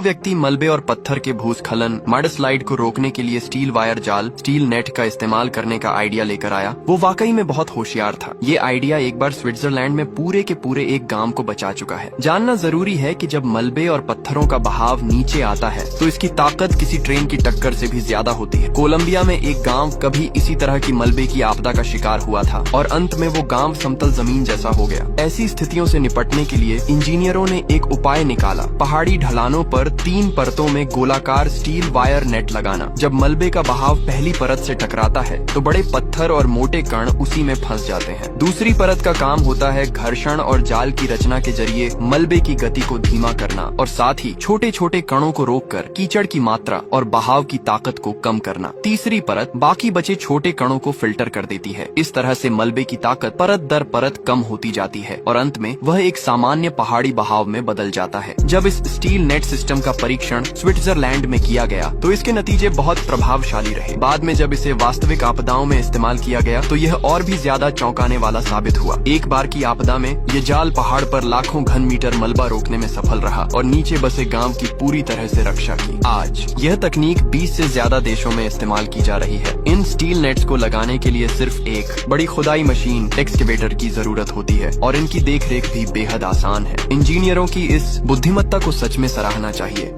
व्यक्ति मलबे और पत्थर के भूस्खलन मडस्लाइड को रोकने के लिए स्टील वायर जाल स्टील नेट का इस्तेमाल करने का आइडिया लेकर आया, वो वाकई में बहुत होशियार था। ये आइडिया एक बार स्विट्जरलैंड में पूरे के पूरे एक गांव को बचा चुका है। जानना जरूरी है कि जब मलबे और पत्थरों का बहाव नीचे आता है तो इसकी ताकत किसी ट्रेन की टक्कर से भी ज्यादा होती है। कोलंबिया में एक गांव कभी इसी तरह की मलबे की आपदा का शिकार हुआ था और अंत में वो गांव समतल जमीन जैसा हो गया। ऐसी स्थितियों से निपटने के लिए इंजीनियरों ने एक उपाय निकाला, पहाड़ी ढलानों पर 3 परतों में गोलाकार स्टील वायर नेट लगाना। जब मलबे का बहाव पहली परत से टकराता है तो बड़े पत्थर और मोटे कण उसी में फंस जाते हैं। दूसरी परत का काम होता है घर्षण और जाल की रचना के जरिए मलबे की गति को धीमा करना और साथ ही छोटे छोटे कणों को रोककर कीचड़ की मात्रा और बहाव की ताकत को कम करना। तीसरी परत बाकी बचे छोटे कणों को फिल्टर कर देती है। इस तरह से मलबे की ताकत परत दर परत कम होती जाती है और अंत में वह एक सामान्य पहाड़ी बहाव में बदल जाता है। जब इस स्टील नेट सिस्टम का परीक्षण स्विट्जरलैंड में किया गया तो इसके नतीजे बहुत प्रभावशाली रहे। बाद में जब इसे वास्तविक आपदाओं में इस्तेमाल किया गया तो यह और भी ज्यादा चौंकाने वाला साबित हुआ। एक बार की आपदा में ये जाल पहाड़ पर लाखों घन मीटर मलबा रोकने में सफल रहा और नीचे बसे गांव की पूरी तरह से रक्षा की। आज यह तकनीक 20 से ज्यादा देशों में इस्तेमाल की जा रही है। इन स्टील नेट्स को लगाने के लिए सिर्फ एक बड़ी खुदाई मशीन एक्सकेवेटर की जरूरत होती है और इनकी देखरेख भी बेहद आसान है। इंजीनियरों की इस बुद्धिमत्ता को सच में सराहना चाहिए।